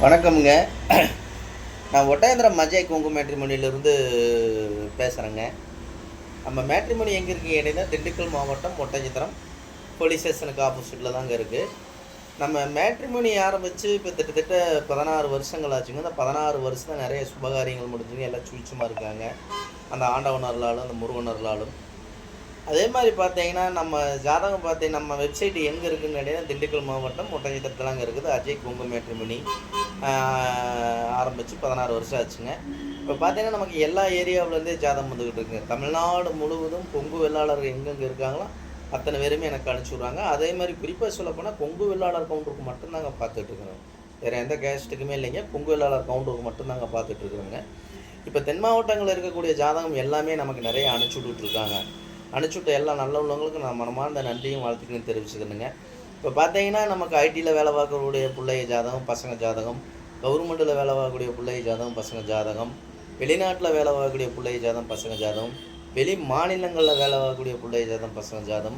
வணக்கம்ங்க. நான் ஒட்டயந்திரம் அஜய் கொங்கு மேட்ரிமோனியிலிருந்து பேசுகிறேங்க. நம்ம மேட்ரிமோனி எங்கே இருக்குது கேட்டிங்கன்னா, திண்டுக்கல் மாவட்டம் ஒட்டஞ்சத்திரம் போலீஸ் ஸ்டேஷனுக்கு ஆப்போசிட்டில் தாங்க இருக்குது. நம்ம மேட்ரிமோனி ஆரம்பித்து இப்போ கிட்டத்தட்ட 16 வருஷங்கள் ஆச்சுங்க. அந்த 16 வருஷத்தில் நிறைய சுபகாரியங்கள் முடிஞ்சுங்க. எல்லாம் சுவிச்சமாக இருக்காங்க. அந்த ஆண்டவனர்களாலும் அந்த முருகனர்களாலும். அதே மாதிரி பார்த்தீங்கன்னா, நம்ம ஜாதகம் நம்ம வெப்சைட் எங்கே இருக்குதுன்னு கேட்டிங்கன்னா, திண்டுக்கல் மாவட்டம் ஒட்டஞ்சத்திரத்தில் அங்கே இருக்குது. அஜய் கொங்கு மேட்ரிமோனி ஆரம்பித்து 16 வருஷம் ஆச்சுங்க. இப்போ பார்த்தீங்கன்னா, நமக்கு எல்லா ஏரியாவிலேருந்தே ஜாதகம் வந்துக்கிட்டு இருக்குங்க. தமிழ்நாடு முழுவதும் கொங்கு வெள்ளாளர்கள் எங்கெங்கே இருக்காங்களோ அத்தனை பேருமே எனக்கு அனுப்பிச்சி அதே மாதிரி குறிப்பாக சொல்லப்போனால் கொங்கு வெள்ளாளர் கவுண்டருக்கு மட்டும்தாங்க பார்த்துட்ருக்குறோம். வேறு எந்த கேஸ்ட்டுக்குமே இல்லைங்க. கொங்கு வெள்ளாளர் கவுண்டருக்கு மட்டும்தாங்க பார்த்துட்ருக்குறோங்க. இப்போ தென் மாவட்டங்களில் இருக்கக்கூடிய ஜாதகம் எல்லாமே நமக்கு நிறைய அனுப்பிச்சுட்ருக்காங்க. அனுப்பிச்சுட்ட எல்லா நல்ல உள்ளவங்களுக்கு நான் மனமார்ந்த நன்றியும் வாழ்த்துக்களையும் தெரிவிச்சுக்கணுங்க. இப்போ பார்த்தீங்கன்னா, நமக்கு ஐடியில் வேலை பார்க்கக்கூடிய பிள்ளைய ஜாதகம் பசங்க ஜாதகம், கவர்மெண்ட்டில் வேலை பார்க்கக்கூடிய பிள்ளைய ஜாதகம் பசங்க ஜாதகம், வெளிநாட்டில் வேலை பார்க்கக்கூடிய பிள்ளைய ஜாதகம் பசங்க ஜாதகம், வெளி மாநிலங்களில் வேலை பார்க்கக்கூடிய பிள்ளைய ஜாதகம் பசங்க ஜாதகம்,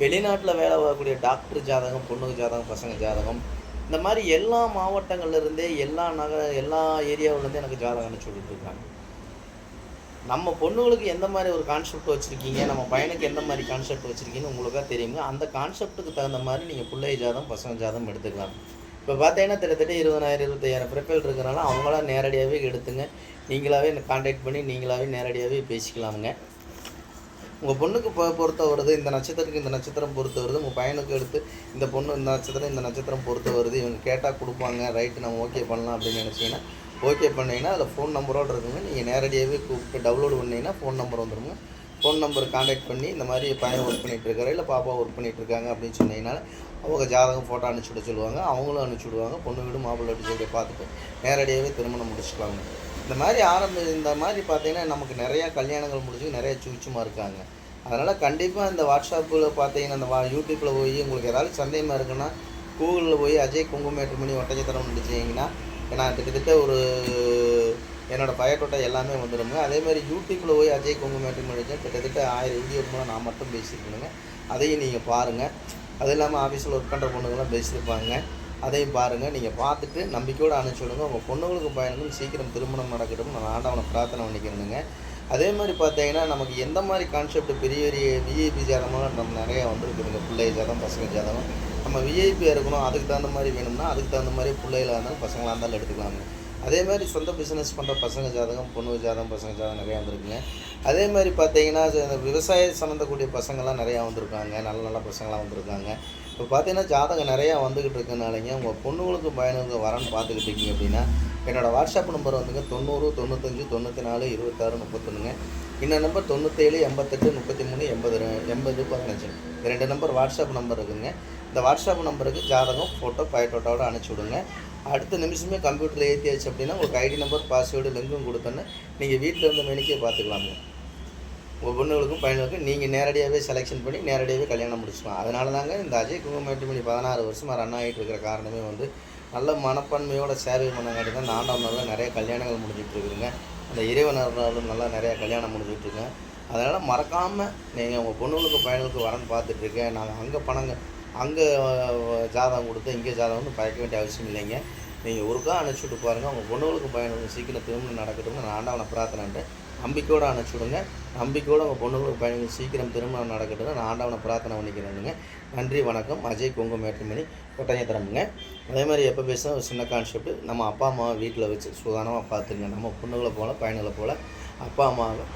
வெளிநாட்டில் வேலை பார்க்கக்கூடிய டாக்டர் ஜாதகம் பொண்ணுக்கு ஜாதகம் பசங்க ஜாதகம், இந்த மாதிரி எல்லா மாவட்டங்கள்லேருந்தே எல்லா ஏரியாவிலேருந்தே எனக்கு ஜாதகம் அனுப்பிச்சு இருக்காங்க. நம்ம பொண்ணுங்களுக்கு எந்த மாதிரி ஒரு கான்செப்ட் வச்சுருக்கீங்க, நம்ம பையனுக்கு எந்த மாதிரி கான்செப்ட் வச்சுருக்கீங்கன்னு உங்களுக்காக தெரியுங்க. அந்த கான்செப்ட்டுக்கு தகுந்த மாதிரி நீங்கள் பிள்ளை ஜாதகம் பசங்க ஜாதகம் எடுத்துக்கலாம். இப்போ பார்த்தீங்கன்னா, கிட்டத்தட்ட 20,000 25,000 ப்ரொஃபைல் இருக்கிறனால அவங்களாம் நேரடியாகவே எடுத்துங்க. நீங்களாகவே கான்டாக்ட் பண்ணி நீங்களாகவே நேரடியாகவே பேசிக்கலாமுங்க. உங்கள் பொண்ணுக்கு பொறுத்த வருது, இந்த நட்சத்திரத்துக்கு இந்த நட்சத்திரம் பொறுத்து வருது, உங்கள் பையனுக்கு எடுத்து இந்த பொண்ணு இந்த நட்சத்திரம் பொறுத்து வருது, இவங்க கேட்டால் கொடுப்பாங்க, ரைட்டு நம்ம ஓகே பண்ணலாம் அப்படின்னு நினச்சிங்கன்னா ஓகே பண்ணிங்கன்னா அதில் ஃபோன் நம்பரோடு இருக்குங்க. நீங்கள் நேரடியாகவே கூப்பிட்டு டவுன்லோடு பண்ணிங்கன்னா ஃபோன் நம்பர் வந்துடுங்க. ஃபோன் நம்பர் கான்டாக்ட் பண்ணி இந்த மாதிரி பையன் ஒர்க் பண்ணிகிட்ருக்காரு இல்லை பாப்பா ஒர்க் பண்ணிகிட்ருக்காங்க அப்படின்னு சொன்னீங்கன்னா அவங்க ஜாதகம் ஃபோட்டோ அனுப்பிச்சுட சொல்லுவாங்க. அவங்களும் அனுப்பிச்சுடுவாங்க. பொண்ணு வீடு மாப்பிள்ளை அப்படி சொல்லி பார்த்துட்டு நேரடியாகவே திருமணம் முடிச்சுக்கலாங்க. இந்த மாதிரி பார்த்தீங்கன்னா, நமக்கு நிறையா கல்யாணங்கள் முடிஞ்சு நிறைய சூச்சமாக இருக்காங்க. அதனால் கண்டிப்பாக இந்த வாட்ஸ்அப்பில் பார்த்தீங்கன்னா, இந்த யூடியூப்பில் போய் உங்களுக்கு ஏதாவது சந்தேகமாக இருக்குன்னா கூகுளில் போய் அஜய் கொங்கு மேட்ரிமோனி ஒட்டஞ்சத்திரம் முடிச்சிங்கன்னா நான் கிட்டத்தட்ட என்னோடய பயட்டோட்டை எல்லாமே வந்துடுங்க. அதேமாதிரி யூடியூப்பில் போய் அஜய் கொங்கு மேட்ரிமோனி கிட்டத்தட்ட 1000 வீடியோக்கு மேலே நான் மட்டும் பேசியிருக்கணுங்க. அதையும் நீங்கள் பாருங்கள். அது இல்லாமல் ஆஃபீஸில் ஒர்க் பண்ணுற பொண்ணுங்கள்லாம் பேசியிருப்பாங்க. அதையும் பாருங்கள். நீங்கள் பார்த்துட்டு நம்பிக்கையோடு அனுப்பிச்சி விடுங்க. உங்கள் பொண்ணுங்களுக்கு பையனுக்கும் சீக்கிரம் திருமணம் நடக்கட்டும் நான் ஆண்டவனை பிரார்த்தனை பண்ணிக்கிறேனுங்க. அதே மாதிரி பார்த்தீங்கன்னா, நமக்கு எந்த மாதிரி கான்செப்ட் பெரிய விஐபி ஜாதகமாக நம்ம நிறையா வந்துருக்குதுங்க. பிள்ளை ஜாதகம் பசங்க ஜாதகம் நம்ம விஐபியாக இருக்கணும், அதுக்கு தகுந்த மாதிரி வேணும்னா அதுக்கு தகுந்த மாதிரி பிள்ளைகளாக இருந்தாலும் பசங்களாக இருந்தாலும் எடுத்துக்கலாங்க. அதே மாதிரி சொந்த பிஸ்னஸ் பண்ணுற பசங்க ஜாதகம் பொண்ணு ஜாதகம் பசங்க ஜாதகம் நிறையா வந்துருக்குங்க. அதே மாதிரி பார்த்தீங்கன்னா, விவசாய சம்மந்தக்கூடிய பசங்கள்லாம் நிறையா வந்திருக்காங்க. நல்ல நல்ல பசங்களாம் வந்திருக்காங்க. இப்போ பார்த்தீங்கன்னா, ஜாதகம் நிறையா வந்துக்கிட்டு இருக்கனாலங்க உங்கள் பொண்ணுங்களுக்கு பையனுக்கு வரன்னு பார்த்துக்கிட்டு இருக்கீங்க அப்படின்னா என்னோடய வாட்ஸ்அப் நம்பர் வந்துங்க 90 95 94 26 31ங்க. இன்னொரு நம்பர் 97 88 33 80 15. இந்த 2 நம்பர் வாட்ஸ்அப் நம்பர் இருக்குதுங்க. இந்த வாட்ஸ்அப் நம்பருக்கு ஜாதகம் ஃபோட்டோ பயட்டோட்டோட அனுப்பிச்சி விடுங்க. அடுத்த நிமிஷமே கம்ப்யூட்டரில் ஏற்றியாச்சு அப்படின்னா உங்களுக்கு ஐடி நம்பர் பாஸ்வேர்டு லிங்கும் கொடுத்தோன்னு நீங்கள் வீட்டில் இருந்த மெனிக்கே பார்த்துக்கலாங்க. உங்கள் பொண்ணுகளுக்கும் பையனுக்கும் நீங்கள் நேரடியாகவே செலெக்ஷன் பண்ணி நேரடியாகவே கல்யாணம் முடிச்சுக்கலாம். அதனால தாங்க இந்த அஜய் கொங்கு மேட்ரிமோனி 16 வருஷமாக ரன் ஆகிட்டு இருக்கிற காரணமே நல்ல மனப்பான்மையோட சேவை பண்ணங்காட்டி தான் ஆண்டவனால் நிறைய கல்யாணங்கள் முடிஞ்சிட்ருக்குதுங்க. அந்த இறைவனர்களும் நல்லா நிறையா கல்யாணம் முடிஞ்சிட்ருங்க. அதனால் மறக்காமல் நீங்கள் உங்கள் பொண்ணுங்களுக்கு பையனுக்கு வரன்னு பார்த்துட்ருக்கேன். நாங்கள் அங்கே ஜாதகம் கொடுத்து இங்கே ஜாதகம்னு பயக்க வேண்டிய அவசியம் இல்லைங்க. நீங்கள் ஒருக்கா அனுப்பிச்சுட்டு பாருங்கள். உங்கள் பொண்ணுங்களுக்கு பையனுக்கு சீக்கிரம் திருமணம் நடக்கட்டும்னு நான் ஆண்டவனை பிரார்த்தனைன்ட்டு நம்பிக்கையோடு அனுப்பிச்சுடுங்க. நம்பிக்கையோடு உங்கள் பொண்ணுங்களுக்கு பையனுக்கு சீக்கிரம் திருமணம் நடக்கட்டும்னு நான் ஆண்டவனை பிரார்த்தனை பண்ணிக்கிறேனுங்க. நன்றி வணக்கம். அஜய் கொங்கு மேட்ரிமோனி ஒட்டஞ்சத்திரமுங்க. அதே மாதிரி எப்போ பேசினா ஒரு சின்ன கான்செப்ட், நம்ம அப்பா அம்மாவை வீட்டில் வச்சு சுதானமாக பார்த்துங்க. நம்ம பொண்ணுங்களை போல் பையன்களை போல் அப்பா அம்மாவை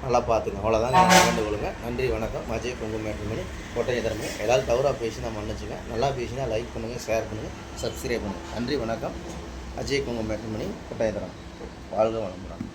நல்லா பார்த்துங்க. அவ்வளோதாங்க வேண்டுகொள்ளுங்க. நன்றி வணக்கம். அஜய் கொங்கு மேட்ரிமோனி ஒட்டஞ்சத்திரமுங்க. ஏதாவது தவறாக பேசினா மன்னிச்சுங்க. நல்லா பேசினா லைக் பண்ணுங்கள், ஷேர் பண்ணுங்கள், சப்ஸ்கிரைப் பண்ணுங்கள். நன்றி வணக்கம். அஜய் கொங்கு மேட்ரிமோனி ஒட்டஞ்சத்திரம். வாழ்க வளமுடன்.